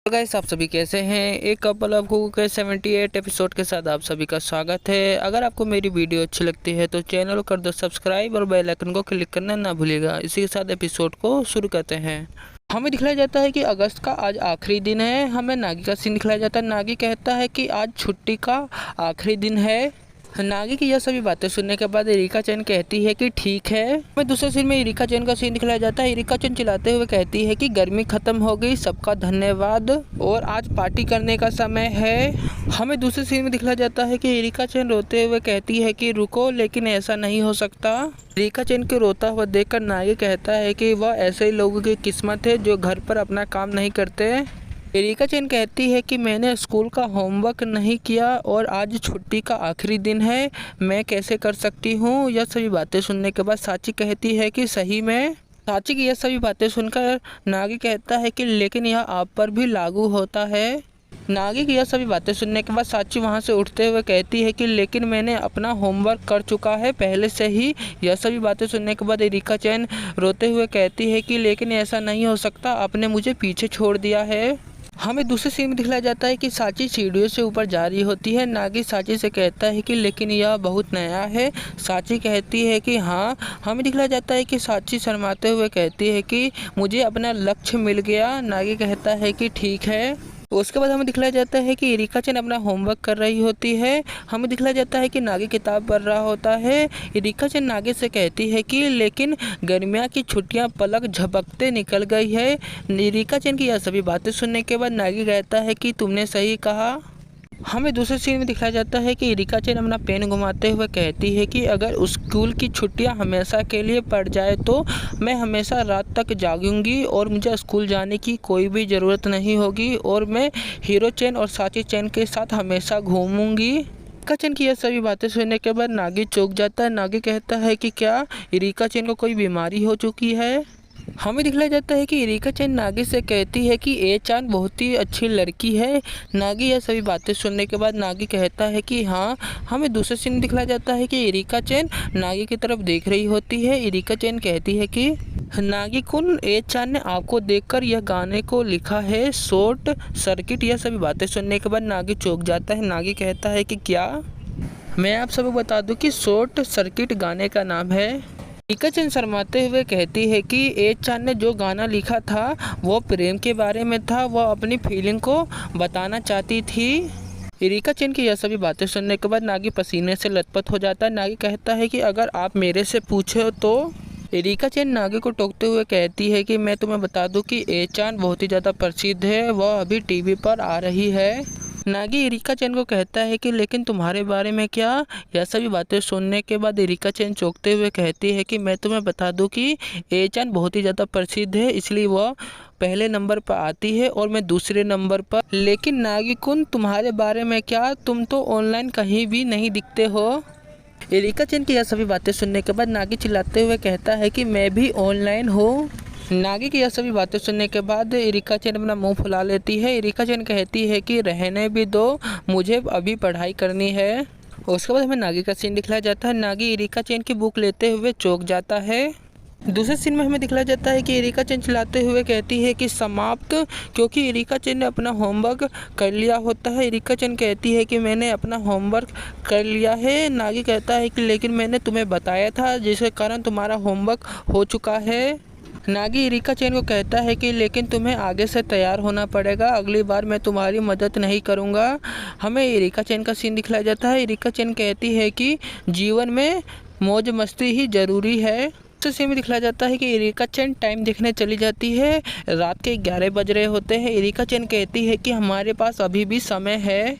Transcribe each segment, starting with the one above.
तो गाइस, आप सभी कैसे हैं। एक कपल ऑफ कुकू के 78 एपिसोड के साथ आप सभी का स्वागत है। अगर आपको मेरी वीडियो अच्छी लगती है तो चैनल को कर दो सब्सक्राइब और बेल आइकन को क्लिक करना ना भूलिएगा। इसी के साथ एपिसोड को शुरू करते हैं। हमें दिखलाया जाता है कि अगस्त का आज आखिरी दिन है। हमें नागी का सीन दिखलाया जाता है। नागी कहता है कि आज छुट्टी का आखिरी दिन है। नागी की यह सभी बातें सुनने के बाद इरिका चैन कहती है कि ठीक है। हमें दूसरे सीन में इरिका चैन का सीन दिखलाया जाता है। इरिका चैन चिल्लाते हुए कहती है कि गर्मी खत्म हो गई, सबका धन्यवाद और आज पार्टी करने का समय है। हमें दूसरे सीन में दिखलाया जाता है कि इरिका चैन रोते हुए कहती है कि रुको, लेकिन ऐसा नहीं हो सकता। इरिका चैन के रोता हुआ देखकर नागी कहता है कि वह ऐसे ही लोगों की किस्मत है जो घर पर अपना काम नहीं करते। इरिका चैन कहती है कि मैंने स्कूल का होमवर्क नहीं किया और आज छुट्टी का आखिरी दिन है, मैं कैसे कर सकती हूँ। यह सभी बातें सुनने के बाद साची कहती है कि सही में। साची की यह सभी बातें सुनकर नागी कहता है कि लेकिन यह आप पर भी लागू होता है। नागी की यह सभी बातें सुनने के बाद साची वहां से उठते हुए कहती है कि लेकिन मैंने अपना होमवर्क कर चुका है पहले से ही। यह सभी बातें सुनने के बाद इरिका चैन रोते हुए कहती है कि लेकिन ऐसा नहीं हो सकता, आपने मुझे पीछे छोड़ दिया है। हमें दूसरे सीन में दिखलाया जाता है कि साची सीढ़ियों से ऊपर जा रही होती है। नागी साची से कहता है कि लेकिन यह बहुत नया है। साची कहती है कि हाँ। हमें दिखलाया जाता है कि साची शर्माते हुए कहती है कि मुझे अपना लक्ष्य मिल गया। नागी कहता है कि ठीक है। उसके बाद हमें दिखलाया जाता है कि इरिका चैन अपना होमवर्क कर रही होती है। हमें दिखलाया जाता है कि नागी किताब पढ़ रहा होता है। इरिका चैन नागी से कहती है कि लेकिन गर्मियाँ की छुट्टियां पलक झपकते निकल गई है। इरिका चैन की यह सभी बातें सुनने के बाद नागी कहता है कि तुमने सही कहा। हमें दूसरे सीन में दिखाया जाता है कि इरिका चैन अपना पेन घुमाते हुए कहती है कि अगर स्कूल की छुट्टियां हमेशा के लिए पड़ जाए तो मैं हमेशा रात तक जागूंगी और मुझे स्कूल जाने की कोई भी ज़रूरत नहीं होगी और मैं हीरो चैन और साची चैन के साथ हमेशा घूमूंगी। इरिका चैन की यह सभी बातें सुनने के बाद नागी चौंक जाता है। नागी कहता है कि क्या इरिका चैन को कोई बीमारी हो चुकी है। हमें दिखलाया जाता है कि इरिका चैन नागी से कहती है कि ए चान बहुत ही अच्छी लड़की है। नागी यह सभी बातें सुनने के बाद नागी कहता है कि हाँ। हमें दूसरे सीन दिखलाया जाता है कि इरिका चैन नागी की तरफ देख रही होती है। इरिका चैन कहती है कि नागी कुन, ए चान ने आपको देखकर यह गाने को लिखा है, शॉर्ट सर्किट। यह सभी बातें सुनने के बाद नागी चौंक जाता है। नागी कहता है कि क्या। मैं आप सबको बता दूं कि शॉर्ट सर्किट गाने का नाम है। इरिका चैन शर्माते हुए कहती है कि ए चान ने जो गाना लिखा था वो प्रेम के बारे में था, वह अपनी फीलिंग को बताना चाहती थी। इरिका चैन की यह सभी बातें सुनने के बाद नागी पसीने से लथपथ हो जाता है। नागी कहता है कि अगर आप मेरे से पूछे तो। इरिका चैन नागी को टोकते हुए कहती है कि मैं तुम्हें बता दूं कि ए चान बहुत ही ज़्यादा प्रसिद्ध है, वह अभी टीवी पर आ रही है। नागी इरिका चैन को कहता है कि लेकिन तुम्हारे बारे में क्या। यह सभी बातें सुनने के बाद इरिका चैन चौंकते हुए कहती है कि मैं तुम्हें बता दूं कि ए चान बहुत ही ज़्यादा प्रसिद्ध है, इसलिए वह पहले नंबर पर आती है और मैं दूसरे नंबर पर। लेकिन नागी कुन, तुम्हारे बारे में क्या, तुम तो ऑनलाइन कहीं भी नहीं दिखते हो। इरिका चैन की यह सभी बातें सुनने के बाद नागी चिल्लाते हुए कहता है कि मैं भी ऑनलाइन हूँ। नागी की यह सभी बातें सुनने के बाद इरिका चैन अपना मुंह फुला लेती है। इरिका चैन कहती है कि रहने भी दो, मुझे अभी पढ़ाई करनी है। उसके बाद हमें नागी का सीन दिखलाया जाता है। नागी इरिका चैन की बुक लेते हुए चौंक जाता है। दूसरे सीन में हमें दिखलाया जाता है कि इरिका चैन चिल्लाते हुए कहती है कि समाप्त, क्योंकि इरिका चैन ने अपना होमवर्क कर लिया होता है। इरिका चैन कहती है कि मैंने अपना होमवर्क कर लिया है। नागी कहता है कि लेकिन मैंने तुम्हें बताया था, जिसके कारण तुम्हारा होमवर्क हो चुका है। नागी इरिका चैन को कहता है कि लेकिन तुम्हें आगे से तैयार होना पड़ेगा, अगली बार मैं तुम्हारी मदद नहीं करूँगा। हमें इरिका चैन का सीन दिखलाया जाता है। इरिका चैन कहती है कि जीवन में मौज मस्ती ही ज़रूरी है। सीन में दिखलाया जाता है कि इरिका चैन टाइम देखने चली जाती है। रात के 11 बज रहे होते हैं। इरिका चैन कहती है कि हमारे पास अभी भी समय है।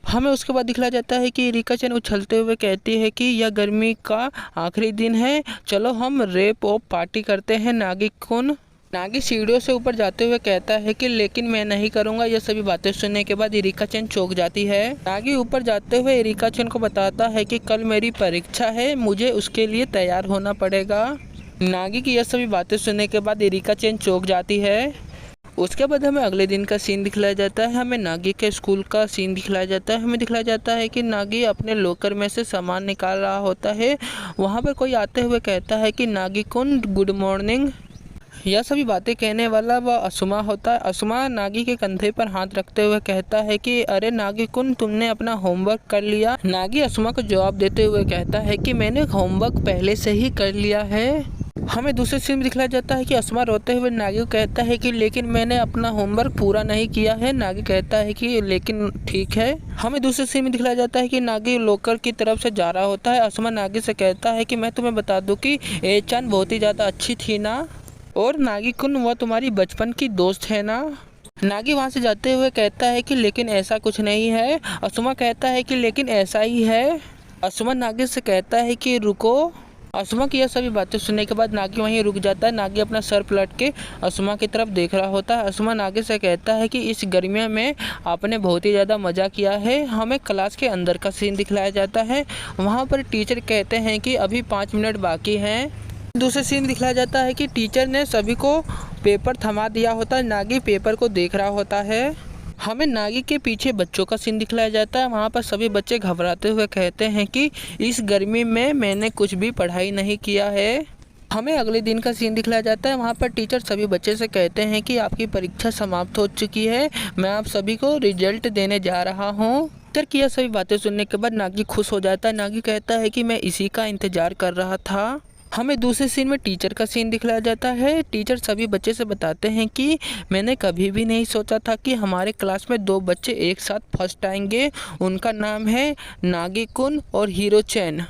हमें उसके बाद दिखलाया जाता है कि इरिका चैन उछलते हुए कहती है कि यह गर्मी का आखिरी दिन है, चलो हम रेप और पार्टी करते हैं नागी कुन। नागी सीढ़ियों से ऊपर जाते हुए कहता है कि लेकिन मैं नहीं करूंगा। यह सभी बातें सुनने के बाद इरिका चैन चौंक जाती है। नागी ऊपर जाते हुए इरिका चैन को बताता है कि कल मेरी परीक्षा है, मुझे उसके लिए तैयार होना पड़ेगा। नागी की यह सभी बातें सुनने के बाद इरिका चैन चौंक जाती है। उसके बाद हमें अगले दिन का सीन दिखलाया जाता है। हमें नागी के स्कूल का सीन दिखलाया जाता है। हमें दिखलाया जाता है कि नागी अपने लॉकर में से सामान निकाल रहा होता है। वहाँ पर कोई आते हुए कहता है कि नागी कुन गुड मॉर्निंग। यह सभी बातें कहने वाला वह असुमा होता है। असुमा नागी के कंधे पर हाथ रखते हुए कहता है कि अरे नागी कुन, तुमने अपना होमवर्क कर लिया। नागी असुमा को जवाब देते हुए कहता है कि मैंने होमवर्क पहले से ही कर लिया है। हमें दूसरे सीन में दिखलाया जाता है कि असुमा रोते हुए नागी को कहता है कि लेकिन मैंने अपना होमवर्क पूरा नहीं किया है। नागी कहता है कि लेकिन ठीक है। हमें दूसरे सीन में दिखलाया जाता है कि नागी लोकर की तरफ से जा रहा होता है। असुमा नागी से कहता है कि मैं तुम्हें बता दूं कि ए-चान बहुत ही ज़्यादा अच्छी थी ना, और नागी कुन वह तुम्हारी बचपन की दोस्त है ना। नागी वहाँ से जाते हुए कहता है कि लेकिन ऐसा कुछ नहीं है। असुमा कहता है कि लेकिन ऐसा ही है। असुमा नागी से कहता है कि रुको। असुमा की यह सभी बातें सुनने के बाद नागी वहीं रुक जाता है। नागी अपना सर पलट के असुमा की तरफ देख रहा होता है। असुमा नागी से कहता है कि इस गर्मियों में आपने बहुत ही ज़्यादा मज़ा किया है। हमें क्लास के अंदर का सीन दिखलाया जाता है। वहाँ पर टीचर कहते हैं कि अभी 5 मिनट बाकी हैं। दूसरे सीन दिखलाया जाता है कि टीचर ने सभी को पेपर थमा दिया होता है। नागी पेपर को देख रहा होता है। हमें नागी के पीछे बच्चों का सीन दिखलाया जाता है। वहाँ पर सभी बच्चे घबराते हुए कहते हैं कि इस गर्मी में मैंने कुछ भी पढ़ाई नहीं किया है। हमें अगले दिन का सीन दिखलाया जाता है। वहाँ पर टीचर सभी बच्चे से कहते हैं कि आपकी परीक्षा समाप्त हो चुकी है, मैं आप सभी को रिजल्ट देने जा रहा हूँ। टीचर की यह सभी बातें सुनने के बाद नागी खुश हो जाता है। नागी कहता है कि मैं इसी का इंतजार कर रहा था। हमें दूसरे सीन में टीचर का सीन दिखलाया जाता है। टीचर सभी बच्चे से बताते हैं कि मैंने कभी भी नहीं सोचा था कि हमारे क्लास में 2 बच्चे एक साथ फर्स्ट आएंगे। उनका नाम है नागी कुन और हीरो चैन।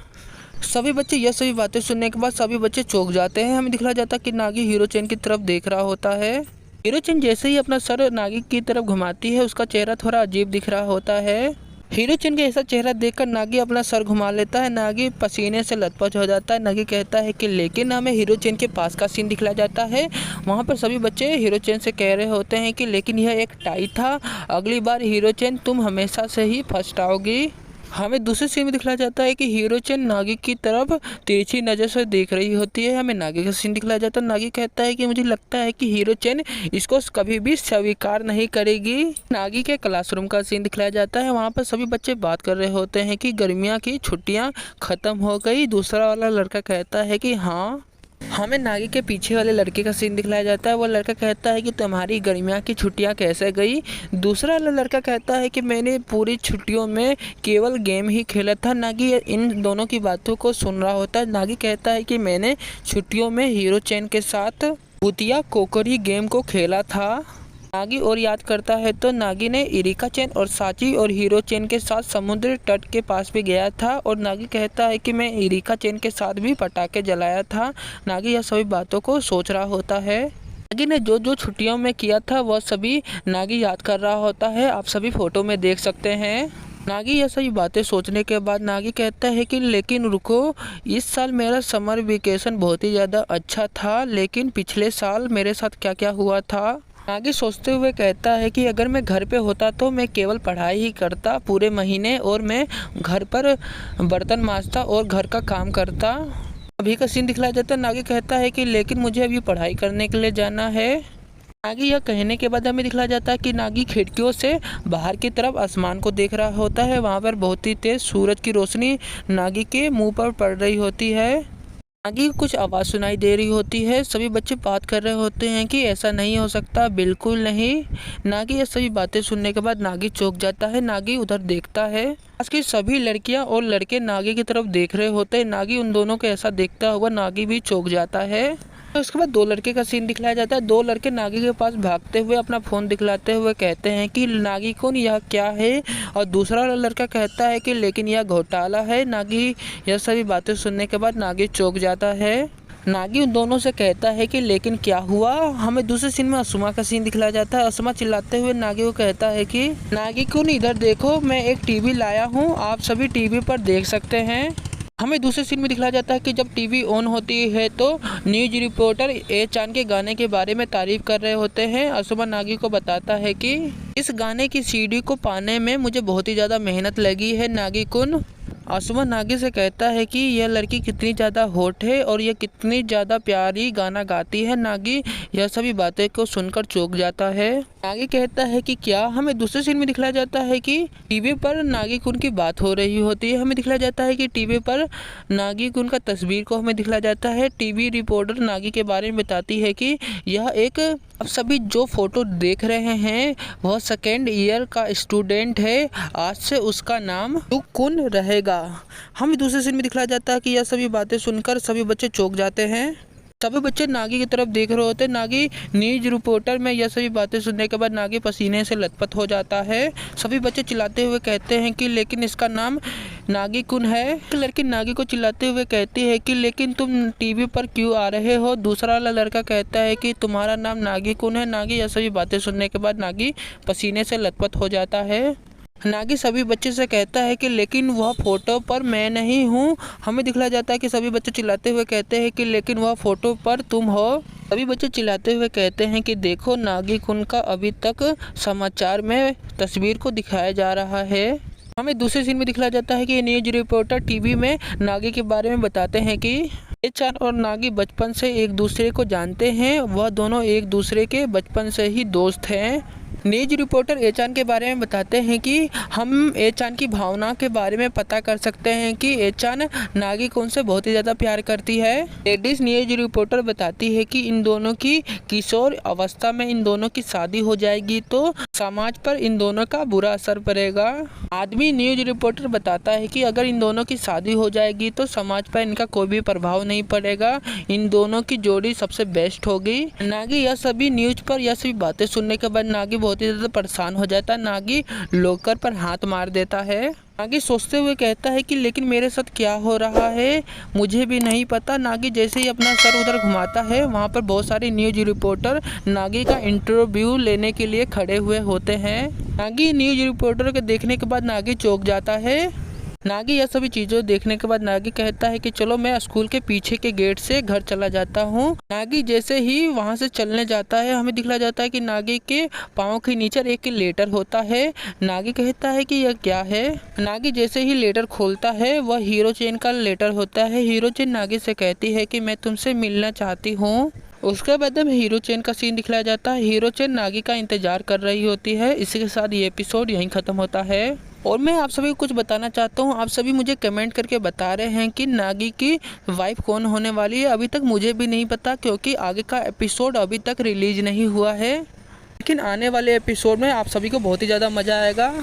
सभी बच्चे यह सभी बातें सुनने के बाद सभी बच्चे चौंक जाते हैं। हमें दिखलाया जाता है कि नागी हीरो चैन की तरफ देख रहा होता है। हीरो चैन जैसे ही अपना सर नागी की तरफ घुमाती है, उसका चेहरा थोड़ा अजीब दिख रहा होता है। हीरो चैन का ऐसा चेहरा देखकर नागी अपना सर घुमा लेता है। नागी पसीने से लथपथ हो जाता है। नागी कहता है कि लेकिन हमें हीरो चैन के पास का सीन दिखलाया जाता है। वहाँ पर सभी बच्चे हीरो चैन से कह रहे होते हैं कि लेकिन यह एक टाई था, अगली बार हीरो चैन तुम हमेशा से ही फर्स्ट आओगी। हमें दूसरे सीन में दिखलाया जाता है कि हीरो चैन नागी की तरफ तिरछी नज़र से देख रही होती है। हमें नागी का सीन दिखलाया जाता है। नागी कहता है कि मुझे लगता है कि हीरो चैन इसको कभी भी स्वीकार नहीं करेगी। नागी के क्लासरूम का सीन दिखलाया जाता है। वहाँ पर सभी बच्चे बात कर रहे होते हैं कि गर्मियों की छुट्टियाँ ख़त्म हो गई। दूसरा वाला लड़का कहता है कि हाँ। हमें नागी के पीछे वाले लड़के का सीन दिखलाया जाता है। वो लड़का कहता है कि तुम्हारी गर्मियों की छुट्टियां कैसे गई। दूसरा वाला लड़का कहता है कि मैंने पूरी छुट्टियों में केवल गेम ही खेला था। नागी इन दोनों की बातों को सुन रहा होता है। नागी कहता है कि मैंने छुट्टियों में हीरो चैन के साथ भूतिया कोकरी गेम को खेला था। नागी और याद करता है तो नागी ने इरिका चैन और साची और हीरो चैन के साथ समुद्र तट के पास भी गया था। और नागी कहता है कि मैं इरिका चैन के साथ भी पटाखे जलाया था। नागी यह सभी बातों को सोच रहा होता है। नागी ने जो जो छुट्टियों में किया था वह सभी नागी याद कर रहा होता है। आप सभी फोटो में देख सकते हैं। नागी यह सभी बातें सोचने के बाद नागी कहता है कि लेकिन रुको, इस साल मेरा समर वेकेशन बहुत ही ज़्यादा अच्छा था, लेकिन पिछले साल मेरे साथ क्या क्या हुआ था। नागी सोचते हुए कहता है कि अगर मैं घर पे होता तो मैं केवल पढ़ाई ही करता पूरे महीने, और मैं घर पर बर्तन मांजता और घर का काम करता। अभी का सीन दिखलाया जाता है। नागी कहता है कि लेकिन मुझे अभी पढ़ाई करने के लिए जाना है। नागी यह कहने के बाद हमें दिखलाया जाता है कि नागी खिड़कियों से बाहर की तरफ आसमान को देख रहा होता है। वहाँ पर बहुत ही तेज सूरज की रोशनी नागी के मुँह पर पड़ रही होती है। नागी को कुछ आवाज़ सुनाई दे रही होती है। सभी बच्चे बात कर रहे होते हैं कि ऐसा नहीं हो सकता, बिल्कुल नहीं। नागी ये सभी बातें सुनने के बाद नागी चौंक जाता है। नागी उधर देखता है। आज की सभी लड़कियां और लड़के नागी की तरफ देख रहे होते हैं। नागी उन दोनों को ऐसा देखता हुआ नागी भी चौंक जाता है। उसके बाद 2 लड़के का सीन दिखलाया जाता है। 2 लड़के नागी के पास भागते हुए अपना फ़ोन दिखलाते हुए कहते हैं कि नागी कौन, यह क्या है। और दूसरा लड़का कहता है कि लेकिन यह घोटाला है। नागी यह सभी बातें सुनने के बाद नागी चौंक जाता है। नागी उन दोनों से कहता है कि लेकिन क्या हुआ। हमें दूसरे सीन में असुमा का सीन दिखलाया जाता है। असुमा चिल्लाते हुए नागी को कहता है कि नागी कौन, इधर देखो, मैं एक टीवी लाया हूँ, आप सभी टीवी पर देख सकते हैं। हमें दूसरे सीन में दिखलाया जाता है कि जब टीवी ऑन होती है तो न्यूज रिपोर्टर ए-चान के गाने के बारे में तारीफ कर रहे होते हैं। असुमा नागी को बताता है कि इस गाने की सीडी को पाने में मुझे बहुत ही ज़्यादा मेहनत लगी है नागी कुन। आसुमा नागी से कहता है कि यह लड़की कितनी ज़्यादा हॉट है और यह कितनी ज़्यादा प्यारी गाना गाती है। नागी यह सभी बातें को सुनकर चौंक जाता है। नागी कहता है कि क्या। हमें दूसरे सीन में दिखलाया जाता है कि टीवी पर नागी कुन की बात हो रही होती है। हमें दिखलाया जाता है कि टीवी पर नागी कुन का तस्वीर को हमें दिखलाया जाता है। टीवी रिपोर्टर नागी के बारे में बताती है कि यह एक, अब सभी जो फोटो देख रहे हैं वह सेकेंड ईयर का स्टूडेंट है। आज से उसका नाम कुन रहेगा। हमें दूसरे सीन में दिखलाया जाता है कि यह सभी बातें सुनकर सभी बच्चे चौंक जाते हैं। सभी बच्चे नागी की तरफ देख रहे होते हैं। नागी न्यूज रिपोर्टर में यह सभी बातें सुनने के बाद नागी पसीने से लथपथ हो जाता है। सभी बच्चे चिल्लाते हुए कहते हैं कि लेकिन इसका नाम नागी कुन है। लड़की नागी को चिल्लाते हुए कहती है कि लेकिन तुम टीवी पर क्यों आ रहे हो। दूसरा वाला लड़का कहता है कि तुम्हारा नाम नागी कुन है। नागी यह सभी बातें सुनने के बाद नागी पसीने से लथपथ हो जाता है। नागी सभी बच्चे से कहता है कि लेकिन वह फोटो पर मैं नहीं हूँ। हमें दिखलाया जाता है कि सभी बच्चे चिल्लाते हुए कहते हैं कि लेकिन वह फोटो पर तुम हो। सभी बच्चे चिल्लाते हुए कहते हैं कि देखो नागी कुन का अभी तक समाचार में तस्वीर को दिखाया जा रहा है। हमें दूसरे सीन में दिखलाया जाता है कि न्यूज रिपोर्टर टीवी में नागी के बारे में बताते हैं कि ए-चान और नागी बचपन से एक दूसरे को जानते हैं। वह दोनों एक दूसरे के बचपन से ही दोस्त हैं। न्यूज रिपोर्टर ए-चान के बारे में बताते हैं कि हम ए-चान की भावना के बारे में पता कर सकते हैं कि ए-चान नागी कुन से बहुत ही ज़्यादा प्यार करती है। लेडीज न्यूज रिपोर्टर बताती है कि इन दोनों की किशोर अवस्था में इन दोनों की शादी हो जाएगी तो समाज पर इन दोनों का बुरा असर पड़ेगा। आदमी न्यूज रिपोर्टर बताता है कि अगर इन दोनों की शादी हो जाएगी तो समाज पर इनका कोई भी प्रभाव नहीं पड़ेगा। इन दोनों की जोड़ी सबसे बेस्ट होगी। नागी यह सभी न्यूज पर यह सभी बातें सुनने के बाद नागी बहुत ही ज़्यादा परेशान हो जाता है। नागी लॉकर पर हाथ मार देता है। नागी सोचते हुए कहता है कि लेकिन मेरे साथ क्या हो रहा है मुझे भी नहीं पता। नागी जैसे ही अपना सर उधर घुमाता है वहाँ पर बहुत सारे न्यूज रिपोर्टर नागी का इंटरव्यू लेने के लिए खड़े हुए होते हैं। नागी न्यूज रिपोर्टर के देखने के बाद नागी चौंक जाता है। नागी यह सभी चीज़ों देखने के बाद नागी कहता है कि चलो मैं स्कूल के पीछे के गेट से घर चला जाता हूँ। नागी जैसे ही वहाँ से चलने जाता है हमें दिखलाया जाता है कि नागी के पाँव के नीचे एक लेटर होता है। नागी कहता है कि यह क्या है। नागी जैसे ही लेटर खोलता है वह हीरो चेन का लेटर होता है। हीरो चेन नागी से कहती है कि मैं तुमसे मिलना चाहती हूँ। उसके बाद में हीरो चेन का सीन दिखलाया जाता है। हीरो चेन नागी का इंतजार कर रही होती है। इसी के साथ ये एपिसोड यहीं ख़त्म होता है। और मैं आप सभी को कुछ बताना चाहता हूँ। आप सभी मुझे कमेंट करके बता रहे हैं कि नागी की वाइफ कौन होने वाली है। अभी तक मुझे भी नहीं पता क्योंकि आगे का एपिसोड अभी तक रिलीज नहीं हुआ है। लेकिन आने वाले एपिसोड में आप सभी को बहुत ही ज़्यादा मज़ा आएगा।